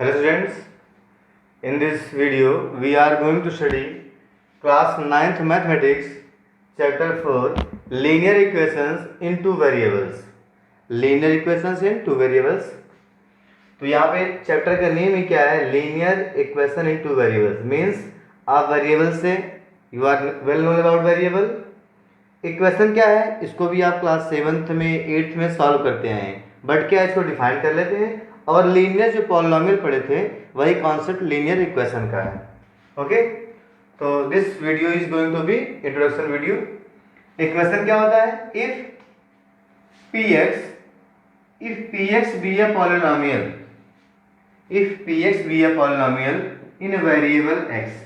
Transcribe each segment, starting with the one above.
Hello students, in this video we are going to study class 9th mathematics chapter 4 linear equations in two variables. Linear equations in two variables. तो यहाँ पे chapter का name ही क्या है? Linear equation in two variables means आप variable से you are well known about variable. Equation क्या है इसको भी आप क्लास 7th में 8th में सॉल्व करते हैं, बट क्या इसको डिफाइन कर लेते हैं. और लीनियर जो पॉलिनोमियल पढ़े थे वही कॉन्सेप्ट लीनियर इक्वेशन का है. ओके, तो this video is going to be introduction video. Equation क्या होता है? If px be a polynomial, if px be a polynomial in a variable x.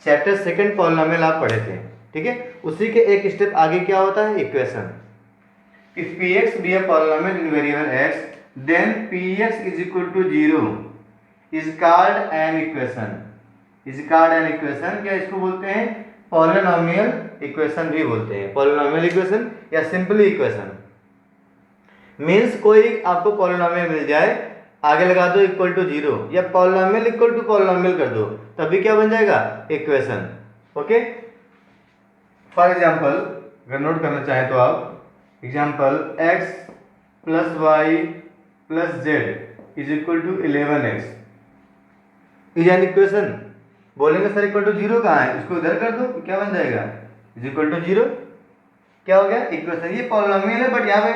Chapter second polynomial आप पढ़े थे, ठीक है. उसी के एक स्टेप आगे क्या होता है? Equation. If px be a polynomial in variable x then px is equal to 0 is called an equation. is called an equation. क्या इसको बोलते हैं? पॉलिनोमियल इक्वेशन भी बोलते हैं. पॉलिनोमियल इक्वेशन या सिंपली इक्वेशन मीन्स कोई आपको पॉलिनोमियल मिल जाए, आगे लगा दो इक्वल टू 0 या पॉलिनोमियल इक्वल टू पॉलिनोमियल कर दो, तभी क्या बन जाएगा? इक्वेशन. ओके, फॉर एग्जांपल अगर नोट करना चाहें तो आप example x plus y plus z is equal to 11x is an equation. बोलेंगे सर इक्वल टू 0 कहाँ है? इसको इधर कर दो, क्या बन जाएगा? Is equal to 0. क्या हो गया? इक्वेशन. ये पॉलिनोमियल है बट यहाँ पे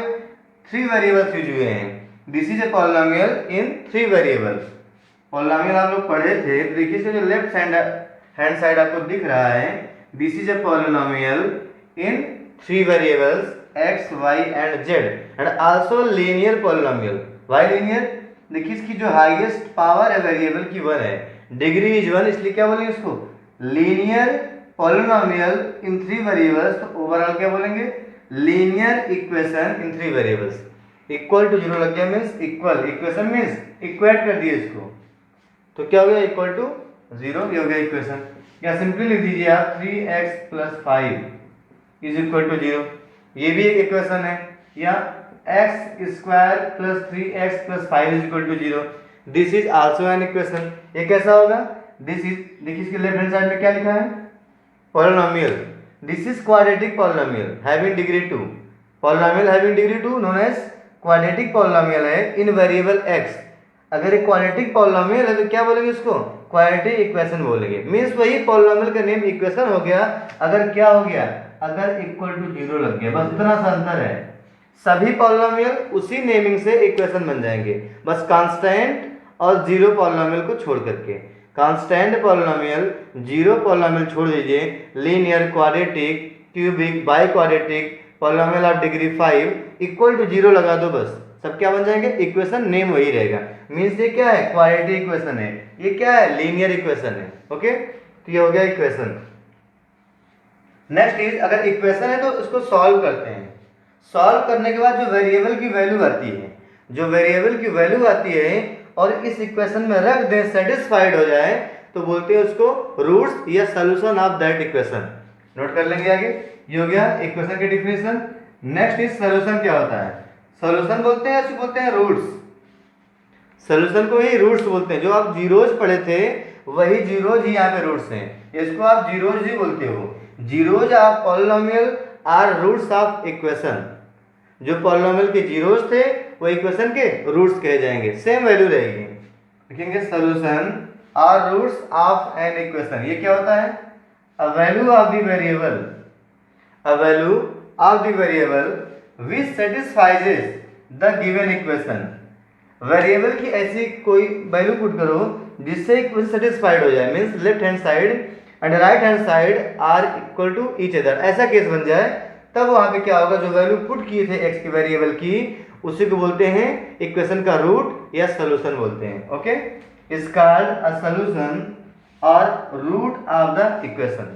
3 वेरिएबल्स यूज हुए हैं. This is a polynomial in 3 variables. Polynomial आप लोग पढ़े थे, तो देखिए इसका जो लेफ्ट हैंड साइड आपको दिख रहा है, this is a polynomial in 3 variables x, y and z and also linear polynomial. Why linear? देखिए इसकी जो हाईएस्ट पावर है वेरिएबल की 1 है, डिग्री इज 1, इसलिए क्या बोलेंगे इसको? Linear polynomial in 3 variables. तो ओवरऑल क्या बोलेंगे? Linear equation in 3 variables. Equal to 0 लग गया means equal. Equation means equate कर दिए इसको, तो क्या हो गया? Equal to 0. ये हो गया इक्वेशन. या सिंपली लिख दीजिए आप 3x plus 5 is equal to 0. ये भी एक इक्वेशन है. या x square plus 3x plus 5 is equal to 0. This is also an equation. ये कैसा होगा? दिस इज, देखिए इसके लेफ्ट हैंड साइड में क्या लिखा है? Polynomial. This is quadratic polynomial having degree 2. Polynomial having degree 2 known as quadratic polynomial है इन वेरिएबल x. अगर एक क्वाड्रेटिक पॉलिनोमियल है तो क्या बोलेंगे इसको? क्वाड्रेटिक इक्वेशन बोलेंगे. मींस वही पॉलिनोमियल का नेम इक्वेशन हो गया अगर क्या हो गया? अगर इक्वल टू 0 लग गया. बस इतना सा अंतर है. सभी पॉलिनोमियल उसी नेमिंग से इक्वेशन बन जाएंगे, बस कांस्टेंट और 0 पॉलिनोमियल को छोड़ करके. कांस्टेंट पॉलिनोमियल, 0 पॉलिनोमियल छोड़ दीजिए. Linear, quadratic, cubic, biquadratic, polynomial of degree 5 equal to 0 लगा दो, बस सब क्या बन जाएंगे? इक्वेशन. नेम वही रहेगा. मीन्स ये क्या है? क्वाड्रेटिक इक्वेशन है. ये क्या है? लीनियर इक्वेशन है. ओके, तो ये हो गया इक्वेशन. नेक्स्ट इज, अगर इक्वेशन है तो इसको सॉल्व करते हैं. सॉल्व करने के बाद जो वेरिएबल की वैल्यू आती है, जो वेरिएबल की वैल्यू आती है और इस इक्वेशन में रख दें, सेटिस्फाइड हो जाए, तो बोलते हैं उसको रूट्स या solution of that equation. Note कर लेंगे आगे. ये हो गया इक्वेशन की डिफिनेशन. Next is solution. क्या होता है? सॉल्यूशन बोलते हैं, बोलते हैं रूट्स. सॉल्यूशन को ही रूट्स बोलते हैं. जो आप जीरोज पढ़े थे वही जीरोज ही यहाँ पे रूट्स हैं. इसको आप जीरोज ही बोलते हो. Zeros of polynomial are roots of equation. जो पॉलिनोमियल के जीरोज थे वो इक्वेशन के रूट्स कहे जाएंगे. सेम वैल्यू रहेगी. लिखेंगे solution are roots of an equation. ये क्या होता है? A value of the variable, a value of the variable which satisfies the given equation. Variable की ऐसी कोई वैल्यू पुट करो जिससे इक्वेशन सेटिस्फाइड हो जाए. Means left hand side and right hand side are equal to each other. ऐसा case बन जाए तब वहां पे क्या होगा? जो वैल्यू पुट किए थे x की वेरिएबल की, उसी को बोलते हैं इक्वेशन का रूट या सॉल्यूशन बोलते हैं. Okay, is called a solution और रूट ऑफ द इक्वेशन.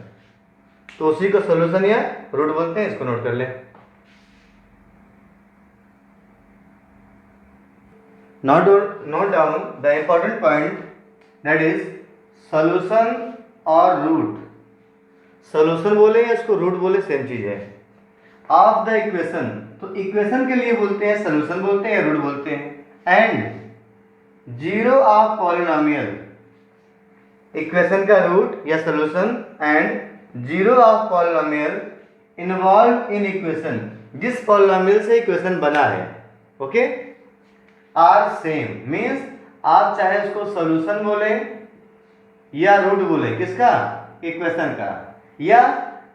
तो उसी को सॉल्यूशन या रूट बोलते हैं. इसको नोट कर ले. Note down the important point, that is solution और रूट. सॉल्यूशन बोले या इसको रूट बोले सेम चीज है. ऑफ द इक्वेशन, तो इक्वेशन के लिए बोलते हैं सॉल्यूशन बोलते हैं या रूट बोलते हैं. And zero of polynomial, equation का रूट या solution, and zero of polynomial involve in equation, जिस पॉलिनोमियल से इक्वेशन बना है, ओके, आर सेम। मीन्स आप चाहे उसको सॉल्यूशन बोले या रूट बोले, किसका, इक्वेशन का, या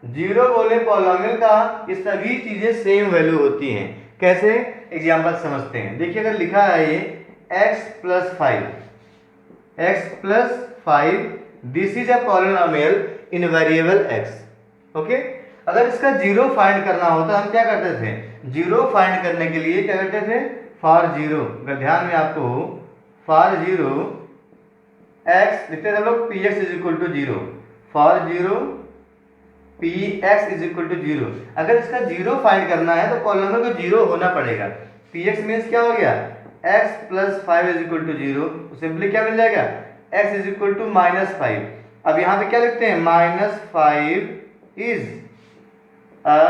जीरो बोले पॉलिनोमियल का, ये सभी चीजें सेम वैल्यू होती हैं। कैसे, एग्जांपल समझते हैं। देखिए अगर लिखा है ये x + 5, x + 5, this is a polynomial in variable x, okay. अगर इसका जीरो फाइंड करना होता हम क्या करते थे, जीरो फाइंड करने के लिए क्या करते थे, फॉर जीरो, अगर ध्यान में आपको हो, फॉर जीरो x लिखते थे हम लोग px = 0, फॉर जीरो px = 0। अगर इसका जीरो फाइंड करना है तो पॉलिनोमियल को जीरो होना पड़ेगा। px मीन्स क्या हो गया, x + 5 = 0, तो सिंपली क्या मिल जाएगा, x = -5। अब यहाँ पे क्या लिखते हैं, -5 is a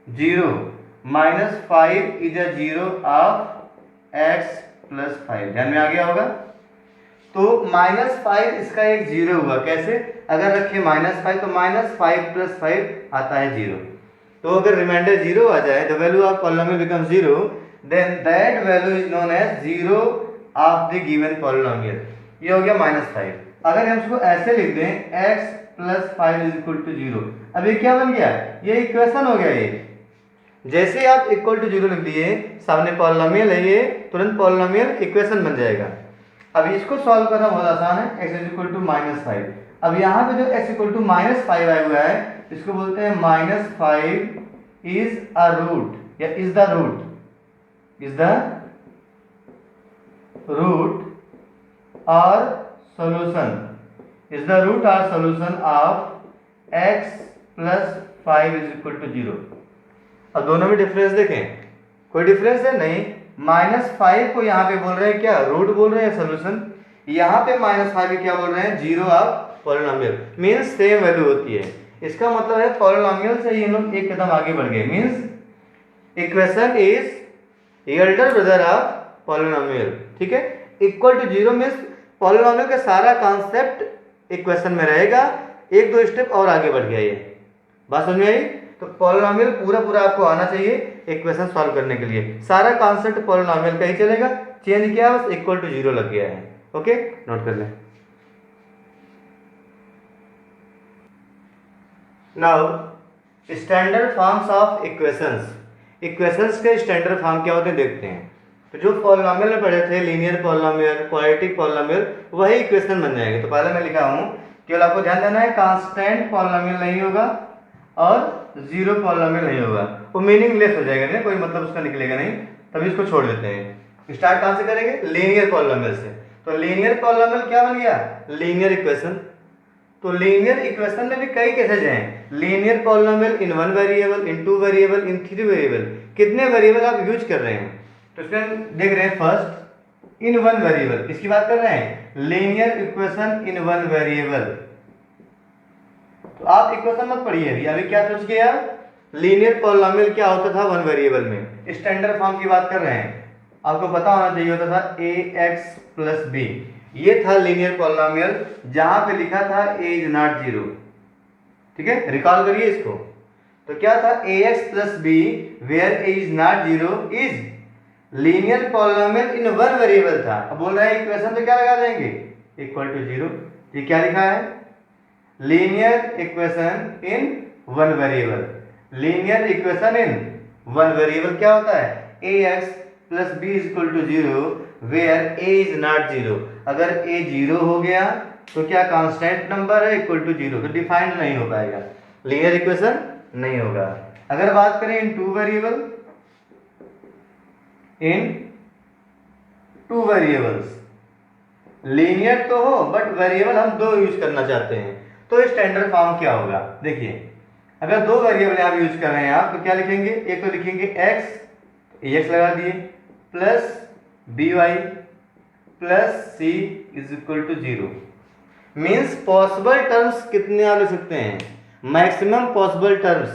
0, -5 is a 0 of x + 5। ध्यान में आ गया होगा। तो -5 इसका एक जीरो हुआ, कैसे, अगर रखे -5 तो -5 + 5 आता है 0। तो अगर रिमाइंडर 0 आ जाए, the value of polynomial become 0, then that value is known as 0 of the given polynomial. ये हो गया -5। अगर हम इसको ऐसे लिख दें x + 5 = 0, अब ये क्या बन गया, ये इक्वेशन हो गया। ये जैसे आप = 0 लिख दिए, सामने पॉलिनोमियल है, ये तुरंत पॉलिनोमियल इक्वेशन बन जाएगा। अब इसको सॉल्व करना बहुत आसान है, x = -5। अब यहाँ पे जो x = -5 आया हुआ है, इसको बोलते हैं -5 इज अ रूट या is the root, is the root और सॉल्यूशन, इज द रूट और सॉल्यूशन ऑफ x + 5 = 0। अब दोनों में डिफरेंस देखें, कोई डिफरेंस है नहीं। -5 को यहाँ पे बोल रहे हैं क्या, रूट बोल रहे हैं, सोल्यूशन। यहाँ पे -5 क्या बोल रहे हैं, 0 of polynomial. Means same value होती है। इसका मतलब है पॉलिनोमियल से ये लोग एक कदम आगे बढ़ गए। Means equation is Elder brother of polynomial, ठीक है। = 0 मीन्स पॉलिनोमियल का सारा कॉन्सेप्ट इक्वेशन में रहेगा, एक दो स्टेप और आगे बढ़ गया। ये बात समझ में आई। तो पॉलिनोमियल पूरा आपको आना चाहिए इक्वेशन सॉल्व करने के लिए। सारा कॉन्सेप्ट पॉलिनोमियल का ही चलेगा, चेंज किया बस, = 0 लग गया है। ओके, नोट कर लें। Now standard forms of equations. Equations के स्टैंडर्ड फॉर्म क्या होते हैं देखते हैं। तो जो पॉलिनोमियल में पढ़े थे, लीनियर पॉलिनोमियल, क्वाड्रेटिक पॉलिनोमियल, वही इक्वेशन बन जाएंगे। तो पहले मैं लिखा हूँ, केवल आपको ध्यान देना है कांस्टेंट पॉलिनोमियल नहीं होगा और जीरो पॉलिनोमियल नहीं होगा, वो मीनिंगलेस हो जाएगा, नहीं कोई मतलब उसका निकलेगा नहीं, तभी इसको छोड़ देते हैं। स्टार्ट कहाँ से करेंगे, लीनियर पॉलिनोमियल से। तो लीनियर पॉलिनोमियल क्या बन गया, लीनियर इक्वेशन। तो लीनियर इक्वेशन में भी कई केसेज हैं। Linear polynomial in 1 variable, in 2 variable, in 3 variable, कितने वेरिएबल आप यूज कर रहे हैं। तो इसमें देख रहे हैं फर्स्ट इन 1 वेरिएबल, इसकी बात कर रहे हैं, लीनियर इक्वेशन इन 1 वेरिएबल। तो आप इक्वेशन मत पढ़िए अभी क्या सोच गया, लीनियर पॉलिनोमियल क्या होता था 1 वेरिएबल में। स्टैंडर्ड फॉर्म की बात कर रहे हैं, आपको पता होना चाहिए होता था ax + b, ये था लीनियर पॉलिनोमियल, जहां पे लिखा था a इज नॉट 0, ठीक है, रिकॉल करिए इसको। तो क्या था, ax + b where a is not 0 is linear polynomial in 1 variable था। अब बोल रहे हैं इक्वेशन तो क्या लगा देंगे, = 0। ये क्या लिखा है, linear equation in 1 variable. Linear equation in 1 variable क्या होता है, ax + b = 0 where a is not 0। अगर a 0 हो गया तो क्या कांस्टेंट नंबर है, = 0, तो डिफाइंड नहीं हो पाएगा, लीनियर इक्वेशन नहीं होगा। अगर बात करें इन 2 वेरिएबल, इन 2 वेरिएबल्स, लीनियर तो हो बट वेरिएबल हम 2 यूज करना चाहते हैं, तो स्टैंडर्ड फॉर्म क्या होगा। देखिए अगर 2 वेरिएबल आप यूज कर रहे हैं आप, तो क्या लिखेंगे, एक तो लिखेंगे x, ax लगा दिए, plus by plus c = 0। Means possible terms कितने आप लिख सकते हैं, मैक्सिमम पॉसिबल टर्म्स।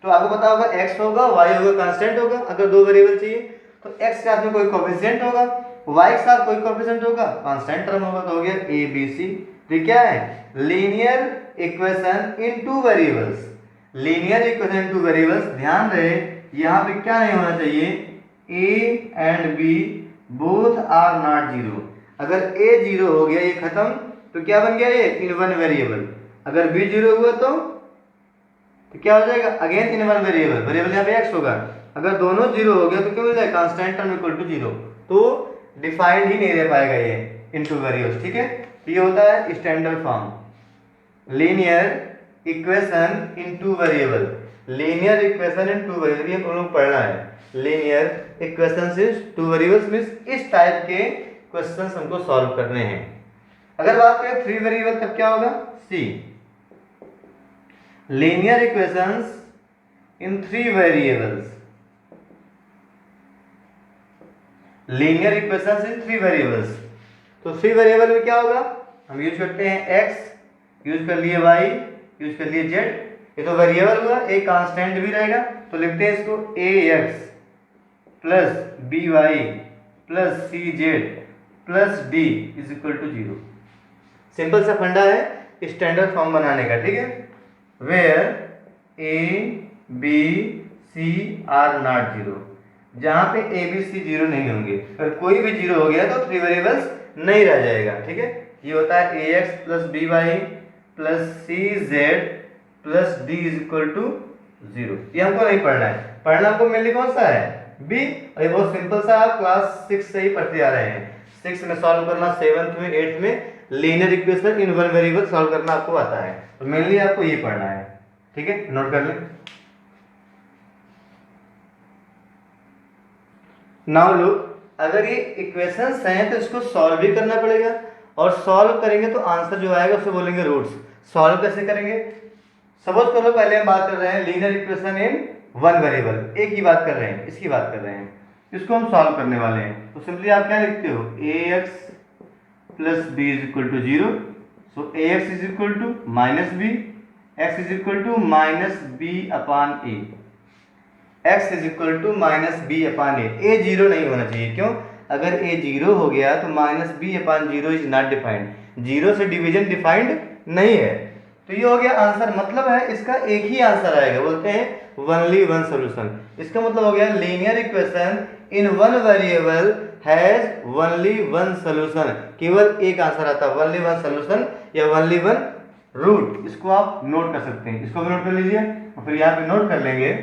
तो आपको पता होगा x होगा, y होगा, कांस्टेंट होगा। अगर 2 वेरिएबल चाहिए तो x के साथ में कोई कोएफिशिएंट होगा, y के साथ कोई कोएफिशिएंट होगा, कांस्टेंट टर्म होगा, तो हो गया ए बी सी। तो क्या है, linear equation in two variables. Linear equation in two variables, ध्यान रहे यहाँ पे क्या नहीं होना चाहिए, a and b both are not zero. अगर ए जीरो हो गया, ये खत्म, तो क्या बन गया ये, इन वन वेरिएबल। अगर बी जीरो हुआ तो क्या हो जाएगा, again in one variable, variable यहाँ पे एक्स होगा। अगर दोनों जीरो हो गया तो क्या हो जाएगा, constant term equal to zero, तो डिफाइंड ही नहीं रह पाएगा ये इनटू वेरिएबल्स। ठीक है, तो ये होता है standard form, linear equation in two variable. Linear equation in two variable, ये हम लोग पढ़ना है। Linear equation in two variables means इस टाइप के क्वेश्चंस हमको सॉल्व करने हैं। अगर बात करें थ्री वेरिएबल, तब क्या होगा, see linear equations in three variables. Linear equations in three variables, तो थ्री वेरिएबल में क्या होगा, हम यूज करते हैं x, यूज कर लिए y, यूज कर लिए z। ये तो वेरिएबल हुआ, एक कांस्टेंट भी रहेगा, तो लिखते हैं इसको ax plus by plus cz plus d is equal to zero. Simple सा फंडा है स्टैंडर्ड फॉर्म बनाने का। ठीक है, where a b c are not zero, जहां पे a b c जीरो नहीं होंगे। अगर कोई भी जीरो हो गया तो थ्री वेरिएबल्स नहीं रह जाएगा। ठीक है, ये होता है ax plus by plus cz plus d is equal to zero. ये हमको नहीं पढ़ना है, पढ़ना हमको मेनली कौन सा है, b। और ये बहुत सिंपल सा, आप क्लास 6 से ही पढ़ते आ रहे हैं। 6 में सॉल्व करना, 7th में 8th में linear equation in one variable solve करना आपको आता है, तो मेनली आपको ये पढ़ना है। ठीक है, नोट कर लें। नाउ लुक, अगर ये इक्वेशंस हैं तो इसको सॉल्व भी करना पड़ेगा, और सॉल्व करेंगे तो आंसर जो आएगा उसे बोलेंगे रूट्स। सॉल्व कैसे करेंगे, सपोज करो पहले हम बात कर रहे हैं linear equation in one variable, एक ही बात कर रहे हैं, इसकी बात कर रहे हैं, इसको हम सॉल्व करने वाले हैं। तो सिंपली आप क्या लिखते हो, ax plus b is equal to zero, so ax is equal to minus b, x is equal to minus b upon a, x is equal to minus b upon a zero नहीं होना चाहिए। क्यों, अगर a zero हो गया तो minus b upon zero is not defined, zero से division defined नहीं है। तो ये हो गया आंसर, मतलब है इसका एक ही आंसर आएगा, बोलते हैं ओनली वन सॉल्यूशन। इसका मतलब हो गया linear equation in one variable has only one solution, केवल एक आंसर आता है, ओनली वन सॉल्यूशन या ओनली वन रूट। इसको आप नोट कर सकते हैं, इसको भी नोट कर लीजिए और फिर यहाँ पे नोट कर लेंगे।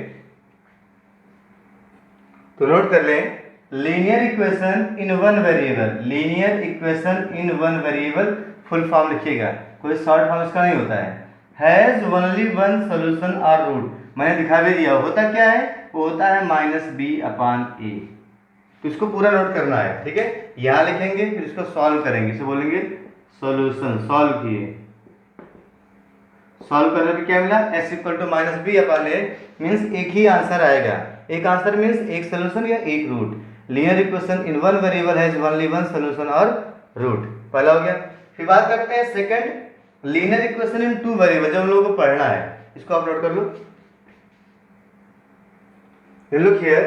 तो नोट कर लें, linear equation in one variable, linear equation in one variable full form लिखिएगा, कोई शॉर्ट फॉर्म इसका नहीं होता है। Has only one solution or root, मैंने दिखा भी दिया, होता क्या है, वो होता है माइनस बी अपान ए। तो इसको पूरा नोट करना है। ठीक है, यहाँ लिखेंगे फिर इसको सॉल्व करेंगे, इसे बोलेंगे सॉल्यूशन। सॉल्व किए, सॉल्व करने पे क्या मिला, x equal to minus b upon a, means एक ही आंसर आएगा। एक आंसर मीन्स एक सोल्यूशन या एक रूट। Linear equation in one variable has only one solution और रूट, पहला हो गया। फिर बात करते हैं second, linear equation in two variable, जो हम लोगों को पढ़ना है, इसको आप नोट कर लो। Look here,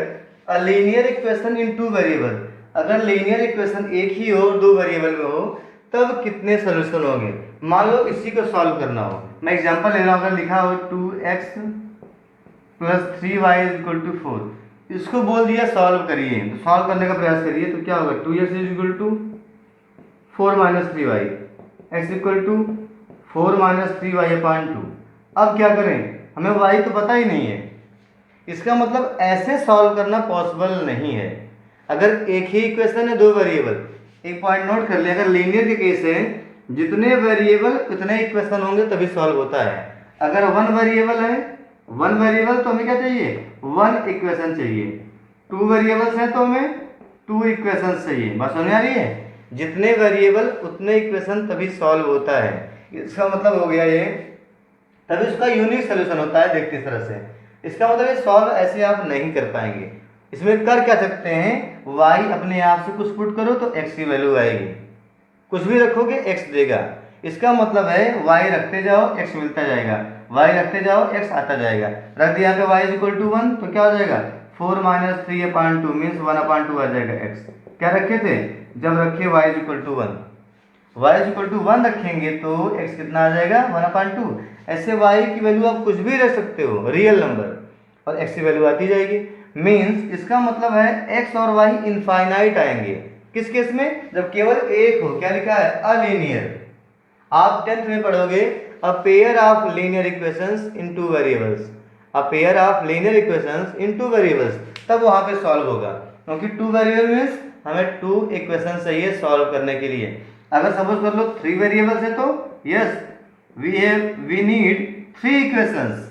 a linear equation in two variable, अगर लीनियर इक्वेशन एक ही हो, दो वेरिएबल में हो, तब कितने सोल्यूशन होंगे। मान लो इसी को सॉल्व करना हो, मैं एग्जांपल ले रहा हूं, अगर लिखा हो 2x plus 3y is equal to 4, इसको बोल दिया सॉल्व करिए, तो सॉल्व करने का प्रयास करिए, तो क्या होगा, 2x is equal to 4 minus 3y, x equal to 4 minus 3y upon 2। अब क्या करें, हमें y तो पता ही नहीं है, इसका मतलब ऐसे सॉल्व करना पॉसिबल नहीं है। अगर एक ही इक्वेशन है, दो वेरिएबल, एक पॉइंट नोट कर ले, अगर लीनियर के केस है, जितने वेरिएबल उतने इक्वेशन होंगे तभी सॉल्व होता है। अगर वन वेरिएबल है, वन वेरिएबल तो हमें क्या चाहिए, वन इक्वेशन चाहिए। टू वेरिएबल्स हैं तो हमें टू इक्वेशन चाहिए। बात समझ आ रही है, जितने वेरिएबल उतने इक्वेशन तभी सॉल्व होता है। इसका मतलब हो गया ये, तभी इसका यूनिक सोल्यूशन होता है। देखते इस तरह से, इसका मतलब ये सॉल्व ऐसे आप नहीं कर पाएंगे। इसमें कर क्या सकते हैं, y अपने आप से कुछ पुट करो तो x की वैल्यू आएगी, कुछ भी रखोगे x देगा। इसका मतलब है y रखते जाओ x मिलता जाएगा, y रखते जाओ x आता जाएगा। रख दिया यहाँ पे y इज इक्वल टू 1, तो क्या हो जाएगा 4 माइनस 3/2 मीन्स 1/2 आ जाएगा x। क्या रखे थे? जब रखे y is equal to 1, y is equal to 1 रखेंगे तो x कितना आ जाएगा? 1/2। ऐसे y की वैल्यू आप कुछ भी रख सकते हो, रियल नंबर, और x की वैल्यू आती जाएगी। मीन्स इसका मतलब है x और y इनफाइनाइट आएंगे। किस केस में? जब केवल एक हो। क्या लिखा है? अलीनियर। आप 10th में पढ़ोगे अ pair of linear equations in two variables, a pair of linear equations in two variables, तब वहां पे सॉल्व होगा, क्योंकि टू वेरिएबल मीन्स हमें टू इक्वेशन चाहिए सॉल्व करने के लिए। अगर सपोज कर लो 3 वेरिएबल्स है तो yes we need 3 equations,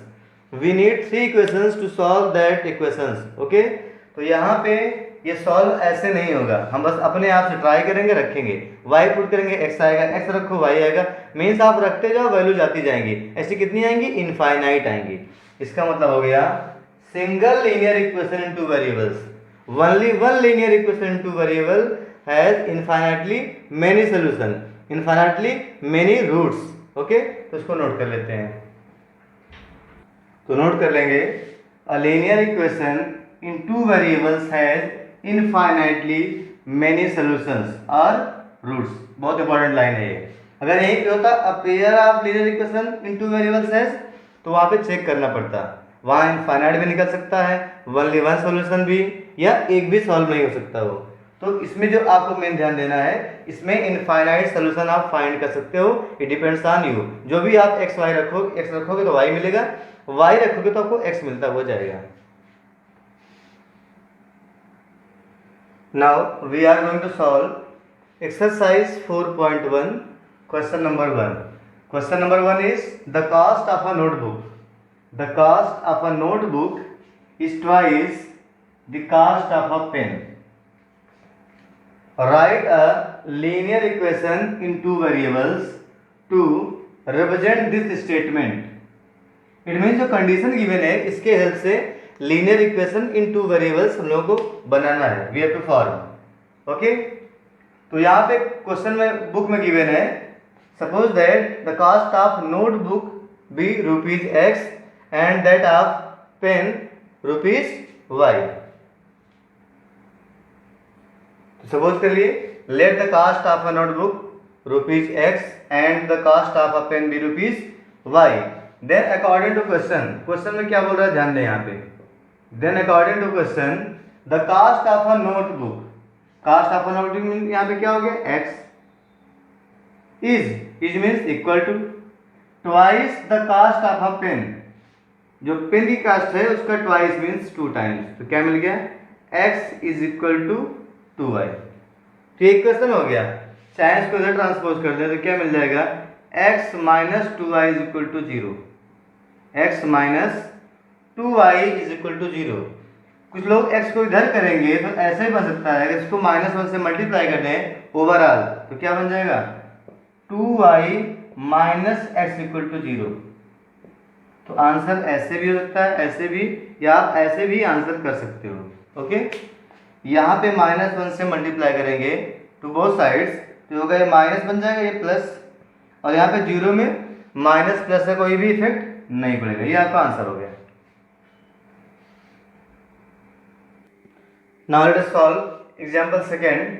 we need 3 equations to solve that equations. Okay, तो यहाँ पे ये सॉल्व ऐसे नहीं होगा, हम बस अपने आप से ट्राई करेंगे, रखेंगे, y पुट करेंगे, x आएगा, x रखो y आएगा, मीन्स आप रखते जाओ, वैल्यू जाती जाएंगी। ऐसी कितनी आएंगी? इनफाइनाइट आएंगी। इसका मतलब हो गया single linear equation in two variables, only one linear equation in two variable has infinitely many solution, infinitely many roots. Okay, तो इसको नोट कर लेते हैं। तो नोट कर लेंगे अ linear equation in two variables has infinitely many solutions और roots. बहुत इंपॉर्टेंट लाइन है ये। अगर यही पे होता अ pair of linear equation in two variables has, तो वहां पे चेक करना पड़ता, वहां इनफाइनाइट भी निकल सकता है, ओनली वन सॉल्यूशन भी, या एक भी सॉल्व नहीं हो सकता वो। तो इसमें जो आपको मेन ध्यान देना है, इसमें इनफाइनाइट सॉल्यूशन आप फाइंड कर सकते हो। It depends on you. जो भी आप x y रखोगे, x रखोगे तो y मिलेगा, y रखोगे तो आपको x मिलता हो जाएगा। Now we are going to solve exercise 4.1 question number 1. Question number 1 is the cost of a notebook. The cost of a notebook is twice the cost of a pen. Write a linear equation in two variables to represent this statement. It means जो condition given है, इसके help से linear equation in two variables हम लोगों को बनाना है। We have to form. Okay, तो यहाँ पे क्वेश्चन में बुक में गिवन है, suppose that the cost of notebook be ₹x and that of pen ₹y। तो सपोज कर लिए, let the cost of a notebook ₹x and the cost of a pen be ₹y। Then according to question, question में क्या बोल रहा है ध्यान दें यहाँ पे। Then according to question, the cost of a notebook, cost of a notebook यहाँ पे क्या हो गया? x is means equal to twice the cost of a pen। जो पेन की कास्ट है उसका twice means 2 times, तो क्या मिल गया? x is equal to 2y। तो ये क्वेश्चन हो गया। चाहे इसको इधर ट्रांसपोज कर दें तो क्या मिल जाएगा? x minus 2y is equal to 0। x minus 2y is equal to 0। कुछ लोग x को इधर करेंगे तो ऐसे ही बन सकता है, अगर इसको -1 से मल्टीप्लाई कर दें ओवरऑल तो क्या बन जाएगा? 2y minus x equal to 0। तो आंसर ऐसे भी हो सकता है, ऐसे भी, या आप ऐसे भी आंसर कर सकते हो। ओके, यहाँ पे -1 से मल्टीप्लाई करेंगे टू बोथ साइड्स तो होगा ये माइनस बन जाएगा, ये प्लस, और यहाँ पे 0 में माइनस प्लस का कोई भी इफेक्ट नहीं पड़ेगा। ये आपका आंसर हो गया। Now let us solve example second.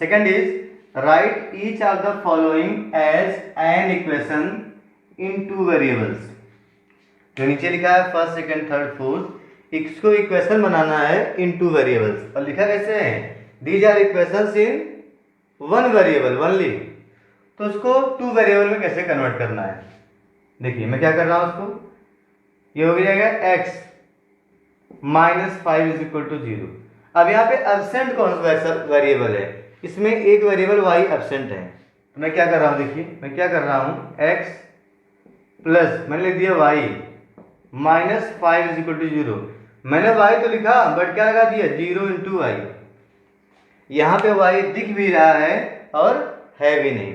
Second is write each of the following as an equation in two variables. जो नीचे लिखा है फर्स्ट सेकंड थर्ड फोर्थ, इसको इक्वेशन बनाना है इन टू वेरिएबल्स। और लिखा कैसे है? These are equations in one variable only. तो उसको टू वेरिएबल में कैसे कन्वर्ट करना है? देखिए मैं क्या कर रहा हूं उसको, ये हो जाएगा x -5 इज इक्वल टू 0। अब यहाँ पे एब्सेंट कौन सा वेरिएबल है? इसमें एक वेरिएबल y एब्सेंट है, तो मैं क्या कर रहा हूँ, देखिए मैं क्या कर रहा हूँ, x प्लस मैंने लिख दिया y -5 इज इक्वल टू 0। मैंने y तो लिखा बट क्या लगा दिया? 0 इंटू y। यहाँ पे y दिख भी रहा है और है भी नहीं।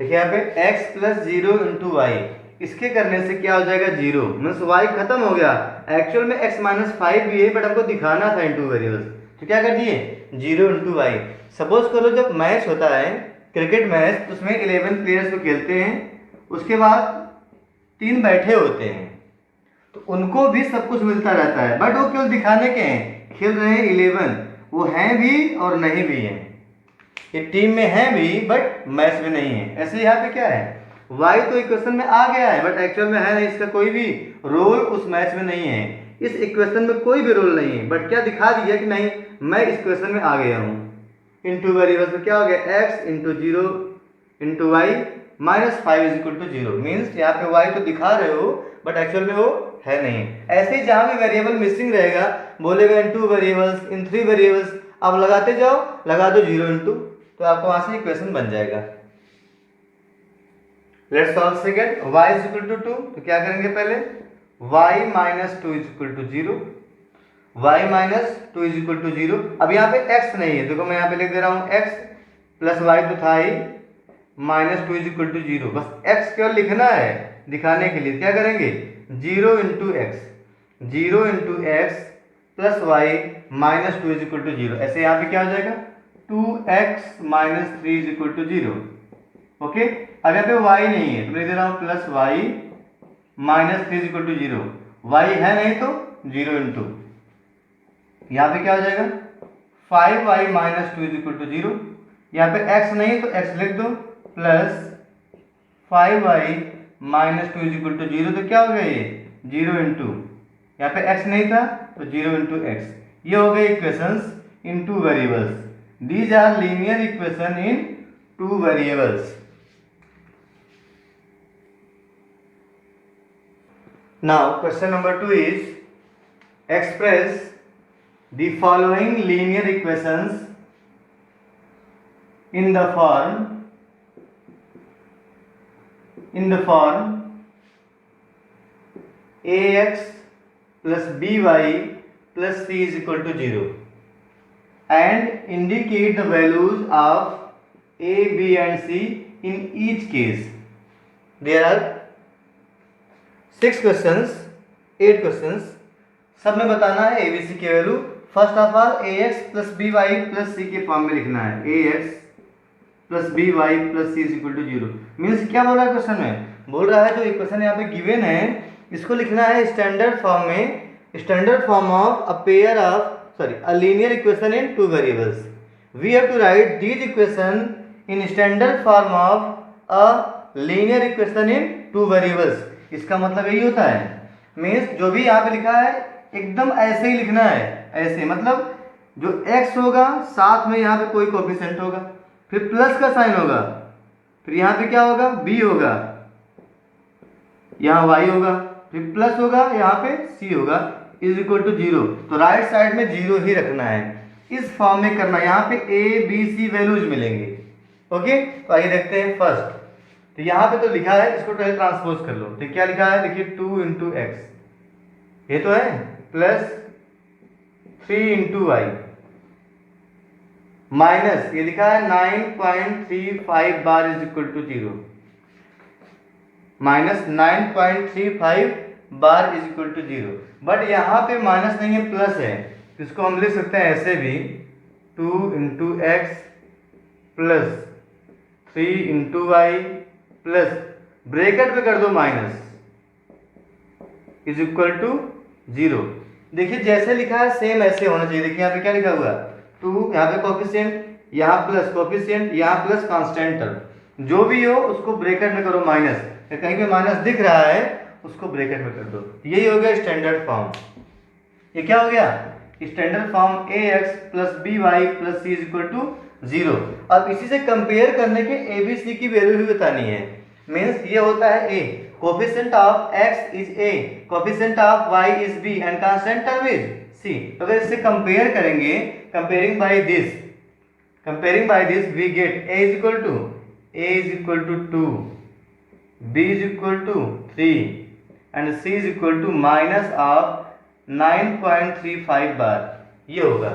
देखिए यहाँ पे x प्लस 0 इंटू वाई, इसके करने से क्या हो जाएगा? 0 मीन्स y खत्म हो गया। एक्चुअल में x -5 भी है बट हमको दिखाना था इनटू वेरिएबल्स, तो क्या कर दिए? 0 इंटू वाई। सपोज करो जब मैच होता है क्रिकेट मैच, तो उसमें 11 प्लेयर्स को खेलते हैं, उसके बाद 3 बैठे होते हैं, तो उनको भी सब कुछ मिलता रहता है, बट वो केवल दिखाने के हैं, खेल रहे हैं 11, वो हैं भी और नहीं भी हैं, ये टीम में हैं भी बट मैच में नहीं है। ऐसे यहाँ पे क्या है, y तो इक्वेशन में आ गया है बट एक्चुअल में है नहीं, इसका कोई भी रोल उस मैच में नहीं है, इस इक्वेशन में कोई भी रोल नहीं है, बट क्या दिखा दिया कि नहीं मैं इस इक्वेशन में आ गया हूँ। इंटू वेरिएबल्स में क्या हो गया, x into 0 into y minus 5 is equal to 0, means यहाँ पे y तो दिखा रहे हो बट एक्चुअल में वो है नहीं। ऐसे ही जहाँ भी वेरिएबल मिसिंग रहेगा बोलेगा इन 2 वेरिएबल्स, इन 3 वेरिएबल्स, आप लगाते जाओ, लगा दो 0 इंटू, तो आपको वहां से इक्वेशन बन जाएगा। Let's solve second, y is equal to 2, तो क्या करेंगे पहले y minus 2 is equal to 0, y minus 2 is equal to 0। अब यहाँ पे x नहीं है, देखो मैं यहाँ पे लिख दे रहा हूँ x प्लस y तो था ही, माइनस 2 इज इक्वल टू 0, बस x केवल लिखना है दिखाने के लिए, क्या करेंगे 0 into x, 0 into x plus y minus 2 is equal to 0। ऐसे यहाँ पे क्या हो जाएगा 2x minus 3 is equal to 0। Okay, अब यहाँ पे y नहीं है तो मैं लिख दे रहा हूँ plus y minus 3 is equal to 0, y है नहीं तो 0 इंटू, यहाँ पे क्या हो जाएगा 5y minus 2 is equal to 0, यहाँ पे x नहीं तो x लिख दो, plus 5y minus 2 is equal to 0, तो क्या हो गया ये 0 इंटू, यहाँ पे x नहीं था तो 0 इंटू एक्स। ये हो गए equations in 2 variables, these are linear equation in 2 variables. Now question number 2 is express the following linear equations in the form ax plus by plus c is equal to 0 and indicate the values of a, b and c in each case. There are 6 questions, 8 questions, सब में बताना है abc के value. First of all ax plus by plus c के form में लिखना है, ax plus by plus c is equal to 0। Means क्या बोल रहा है क्वेश्चन में, बोल रहा है जो इक्वेशन यहाँ पे गिवन है इसको लिखना है स्टैंडर्ड फॉर्म में, standard form of a pair of a linear equation in 2 variables. We have to write these equation in standard form of a linear equation in 2 variables. इसका मतलब यही होता है, मीन्स जो भी यहाँ पे लिखा है एकदम ऐसे ही लिखना है, ऐसे मतलब जो x होगा साथ में यहाँ पे कोई कोफिशिएंट होगा, फिर प्लस का साइन होगा, फिर यहाँ पे क्या होगा b होगा, यहाँ y होगा, फिर प्लस होगा, यहाँ पे c होगा, इज इक्वल टू 0। तो राइट साइड में 0 ही रखना है, इस फॉर्म में करना है, यहाँ पे a b c वैल्यूज मिलेंगे। ओके, तो आइए देखते हैं फर्स्ट। तो यहाँ पे तो लिखा है, इसको पहले ट्रांसपोज कर लो, तो क्या लिखा है देखिए 2 इंटू एक्स, ये तो है, प्लस 3 इंटू वाई माइनस ये लिखा है 9.35 bar is equal to 0, minus 9.35 bar is equal to 0। But यहाँ पे माइनस नहीं है प्लस है, तो इसको हम लिख सकते हैं ऐसे भी 2 into x plus 3 into y plus bracket पे कर दो माइनस इज इक्वल टू 0। देखिए जैसे लिखा है सेम ऐसे होना चाहिए। देखिए यहाँ पे क्या लिखा हुआ है 2, यहाँ पे कोफिशिएंट, यहाँ प्लस कोफिशिएंट, यहाँ प्लस कांस्टेंट टर्म, जो भी हो उसको ब्रैकेट में करो माइनस, कहीं पे माइनस दिख रहा है उसको ब्रैकेट में कर दो। यही हो गया स्टैंडर्ड फॉर्म। ये क्या हो गया standard form ax plus by plus c is equal to 0। अब इसी से कंपेयर करने के a b c की वैल्यू भी बतानी है। मीन्स ये होता है a, coefficient of x is a, coefficient of y is b and constant term is c। तो अगर इससे कंपेयर करेंगे, comparing by this we get a is equal to 2, b is equal to 3 and c is equal to minus of 9.35 bar, ये होगा।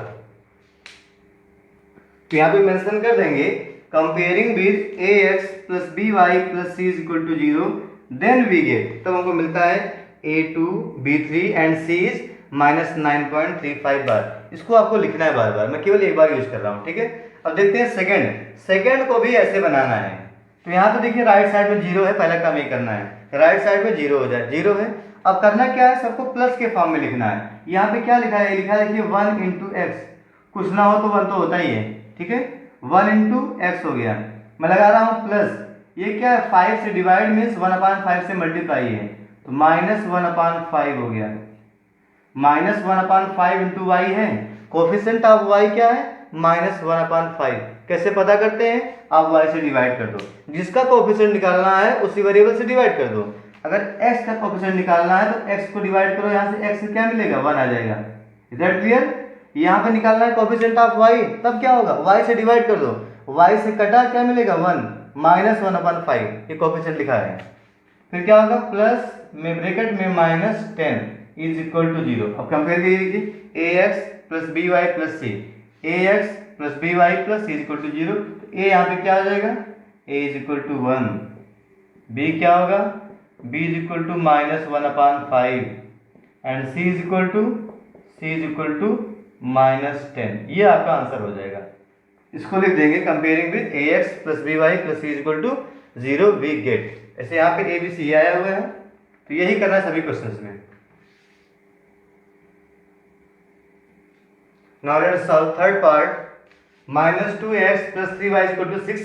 तो यहाँ पे mention कर देंगे comparing with ax plus by plus c is equal to 0, then we get, तब हमको मिलता है a2 b3 and c is minus 9.35 bar. इसको आपको लिखना है बार बार, मैं केवल एक बार यूज कर रहा हूँ, ठीक है। अब देखते हैं सेकंड को भी ऐसे बनाना है। तो यहाँ पे देखिए राइट साइड में 0 है, पहला काम ये करना है राइट साइड में 0 हो जाए, 0 है। अब करना क्या है, सबको प्लस के फॉर्म में लिखना है। यहाँ पे क्या लिखा है, लिखा है देखिए 1 इंटू एक्स, कुछ ना हो तो 1 तो होता ही है, ठीक है। 1 इंटू एक्स हो गया, मैं लगा रहा हूँ प्लस, ये क्या है 5 से डिवाइड मीन्स 1/5 से मल्टीप्लाई है, तो -1/5 हो गया। -1/5 इंटू वाई है, कोफिशिएंट ऑफ वाई क्या है -1/5। कैसे पता करते हैं, आप y से डिवाइड कर दो, जिसका कोफिशिएंट निकालना है उसी वेरिएबल से डिवाइड कर दो। अगर x का कोफिशिएंट निकालना है तो x को डिवाइड करो, यहाँ से x से क्या मिलेगा 1 आ जाएगा। Is that clear. यहाँ पे निकालना है कोफिशिएंट ऑफ y, तब क्या होगा y से डिवाइड कर दो, y से कटा क्या मिलेगा 1, -1/5 ये कोफिशिएंट लिखा है। फिर क्या होगा प्लस में ब्रैकेट में -10 इज इक्वल टू 0। अब कंपेयर कीजिए ax plus b y plus c, ax plus b y plus c is equal to 0। a यहाँ पे क्या हो जाएगा, a is equal to 1, b क्या होगा, b is equal to -1/5 and c is equal to -10। ये आपका आंसर हो जाएगा। इसको लिख देंगे comparing with ax plus b y plus c is equal to 0 we get. ऐसे यहाँ पे a b c आया हुआ है, तो यही करना है सभी क्वेश्चंस में। Now let's solve third part, -2x plus 3y is equal to 6।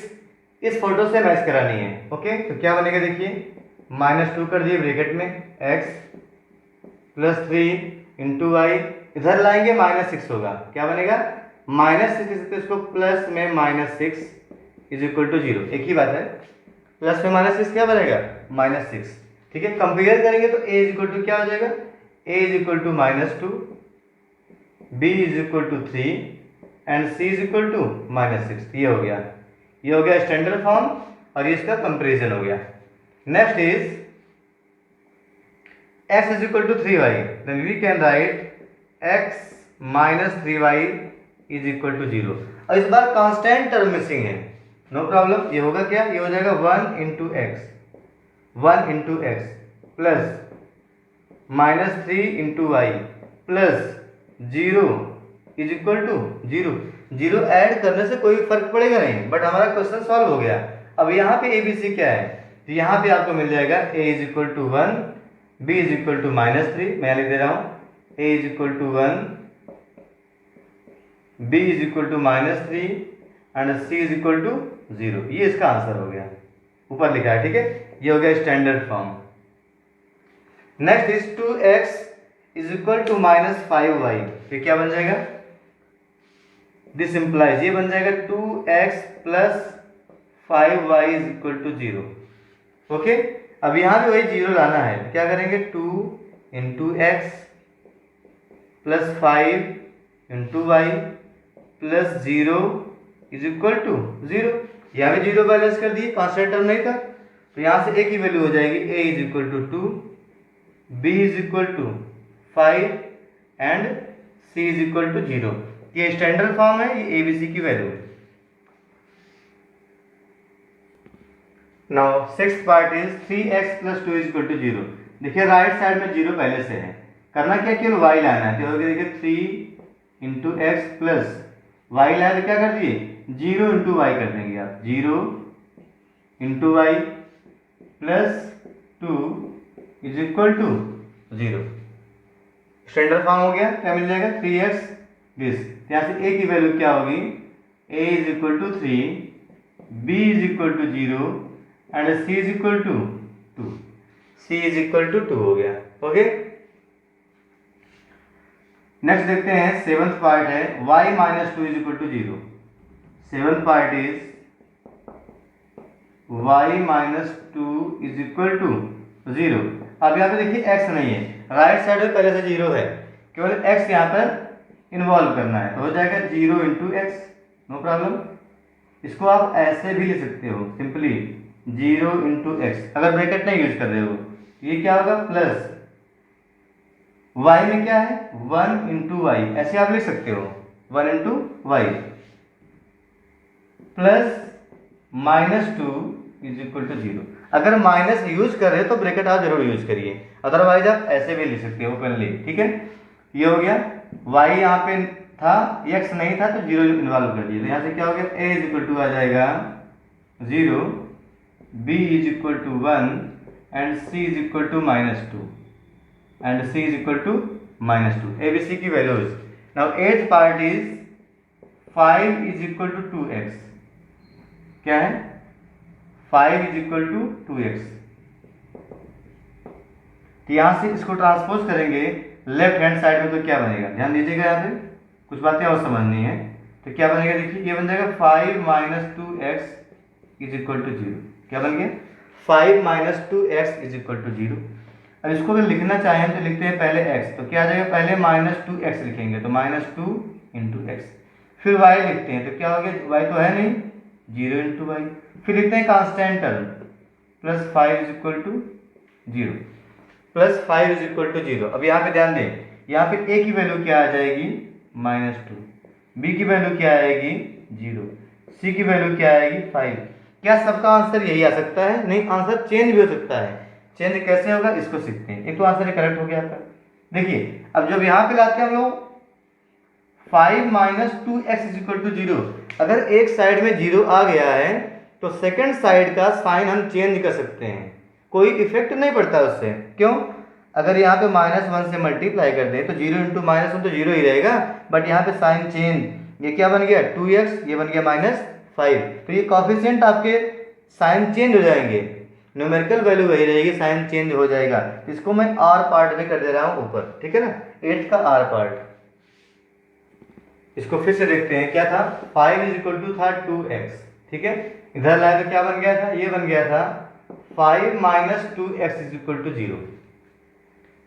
इस फोटो से मैच करानी है, ओके। तो क्या बनेगा देखिए, -2 कर दिए ब्रैकेट में x प्लस 3 इंटू वाई, इधर लाएंगे -6 होगा, क्या बनेगा -6, तो इसको प्लस में -6 इज इक्वल टू 0, एक ही बात है। प्लस में -6 क्या बनेगा -6, ठीक है। कंपेयर करेंगे तो a इज इक्वल टू क्या हो जाएगा, a is equal to -2, b is equal to 3 and c is equal to -6। ये हो गया स्टैंडर्ड फॉर्म, और ये इसका कंपेरिजन हो गया। Next is x is equal to 3y, then we can write x minus 3y is equal to 0। और इस बार कांस्टेंट टर्म मिसिंग है, नो प्रॉब्लम। ये होगा क्या, ये हो जाएगा 1 into x plus -3 into y plus 0 is equal to 0 add करने से कोई फर्क पड़ेगा नहीं, बट हमारा क्वेश्चन सॉल्व हो गया। अब यहाँ पे ABC क्या है, तो यहाँ पे आपको मिल जाएगा a is equal to 1, b is equal to -3, मैं लिख दे रहा हूँ a is equal to 1, b is equal to -3 and c is equal to 0। ये इसका आंसर हो गया, ऊपर लिखा है, ठीक है। ये हो गया standard form. Next is 2x is equal to -5y, फिर क्या बन जाएगा, दिस इंप्लाइज, ये बन जाएगा 2x plus 5y is equal to 0, okay. अब यहाँ भी वही 0 लाना है, क्या करेंगे 2 into x plus 5 into y plus 0 is equal to 0। यहाँ भी 0 बैलेंस कर दिए, कांस्टेंट टर्म नहीं था, तो यहाँ से a की वैल्यू हो जाएगी a is equal to 2, b is equal to 5 and c is equal to 0। ये स्टैंडर्ड फॉर्म है, ये ABC की वैल्यू है। Now sixth part is 3x plus 2 is equal to 0। देखिए राइट साइड में 0 पहले से है, करना क्या, केवल y लाना है। तो देखिए 3 इंटू एक्स प्लस वाई लाए तो क्या कर दिए 0 इंटू वाई कर देंगे आप, 0 into y plus 2 is equal to 0। Standard form हो गया, क्या मिल जाएगा 3x दिस। यहाँ से a की वैल्यू क्या होगी, a is equal to 3, b is equal to 0 and c is equal to 2। c is equal to 2 हो गया, ओके। नेक्स्ट देखते हैं सेवंथ पार्ट है y minus 2 is equal to 0। Seventh part is y minus 2 is equal to 0। अब यहाँ पे देखिए x नहीं है, राइट साइड में पहले से 0 है, केवल x यहाँ पर इन्वॉल्व करना है, तो हो जाएगा 0 इंटू एक्स, नो प्रॉब्लम। इसको आप ऐसे भी ले सकते हो, सिंपली 0 इंटू एक्स, अगर ब्रैकेट नहीं यूज कर रहे हो ये क्या होगा प्लस y में क्या है 1 इंटू वाई, ऐसे आप लिख सकते हो 1 into y plus -2 is equal to 0। अगर माइनस यूज कर रहे हो तो ब्रैकेट आप जरूर यूज करिए, अदरवाइज आप ऐसे भी लिख सकते हो ओपनली, ठीक है। ये हो गया, y यहाँ पे था, x नहीं था तो 0 इन्वॉल्व कर दिया, तो यहाँ से क्या हो गया a इज इक्वल टू आ जाएगा 0, b is equal to 1 and c is equal to -2। And c is equal to -2. A b c की values. Now eighth part is 5 is equal to 2x. क्या है? 5 इज इक्वल टू 2x. तो यहां से इसको transpose करेंगे left hand side में, तो क्या बनेगा? ध्यान दीजिएगा, यहाँ पे कुछ बातें और समझनी है. तो क्या बनेगा? देखिए ये बन जाएगा 5 - 2x इज इक्वल टू 0. क्या बन गया? 5 - 2x इज इक्वल टू 0. अब इसको अगर लिखना चाहें तो लिखते हैं पहले x. तो क्या आ जाएगा? पहले -2x लिखेंगे, तो -2 × x. फिर y लिखते हैं, तो क्या हो गया? y तो है नहीं, 0 × y. फिर लिखते हैं constant term, +5 is equal to 0. +5 is equal to 0. अब यहाँ पे ध्यान दें, यहाँ पे a की वैल्यू क्या आ जाएगी? -2. b की वैल्यू क्या आएगी? 0. c की वैल्यू क्या आएगी? 5. क्या सबका आंसर यही आ सकता है? नहीं, आंसर चेंज भी हो सकता है. चेंज कैसे होगा इसको सीखते हैं. एक तो आंसर करेक्ट हो गया आपका. देखिए अब जब यहाँ पे लाते हैं हम लोग 5 - 2x इज इक्वल टू 0, अगर एक साइड में 0 आ गया है तो सेकंड साइड का साइन हम चेंज कर सकते हैं, कोई इफेक्ट नहीं पड़ता उससे. क्यों? अगर यहाँ पे -1 से मल्टीप्लाई कर दें तो 0 × -1 तो 0 ही रहेगा, बट यहाँ पे साइन चेंज. ये क्या बन गया? 2x, ये बन गया -5. तो ये कॉफिशिएंट आपके साइन चेंज हो जाएंगे, न्यूमेरिकल वैल्यू वही रहेगी, साइन चेंज हो जाएगा. इसको मैं आर पार्ट में कर दे रहा हूँ ऊपर, ठीक है ना, 8 का आर पार्ट. इसको फिर से देखते हैं. क्या था? 5 इज इक्वल टू था 2x. ठीक है, इधर लाए तो क्या बन गया था? ये बन गया था 5 - 2x इज इक्वल टू 0.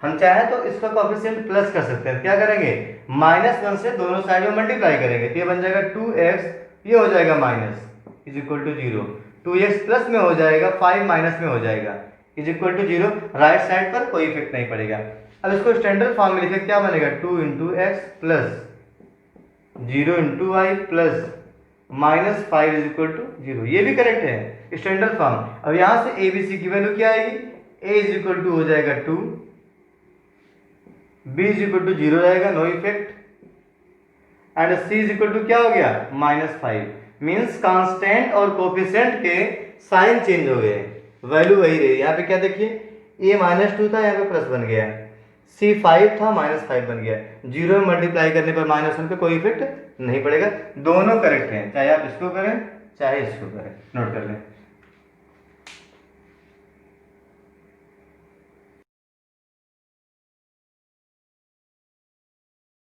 हम चाहे तो इसका कोएफिशिएंट प्लस कर सकते हैं. क्या करेंगे? -1 से दोनों साइड में मल्टीप्लाई करेंगे, तो ये बन जाएगा 2x, ये हो जाएगा minus is equal to 0. 2x plus में हो जाएगा, 5 माइनस में हो जाएगा, is equal to 0. Right side पर कोई इफेक्ट नहीं पड़ेगा. अब इसको स्टैंडर्ड फॉर्म में लिखे, क्या बनेगा? 2 × x plus 0 × y plus -5 is equal to 0. ये भी करेक्ट है, स्टैंडर्ड फॉर्म. अब यहाँ से ए बी सी की वैल्यू क्या आएगी? a इज इक्वल टू हो जाएगा 2, b इज इक्वल टू 0 रहेगा, no effect, and c is equal to क्या हो गया? -5. मीन्स कांस्टेंट और कोफिशिएंट के साइन चेंज हो गए, वैल्यू वही रही. यहाँ पे क्या देखिए, a -2 था, यहाँ पे प्लस बन गया, c 5 था, -5 बन गया. 0 में मल्टीप्लाई करने पर -1 पे कोई इफेक्ट नहीं पड़ेगा. दोनों करेक्ट हैं, चाहे आप इसको करें चाहे इसको करें. नोट कर लें.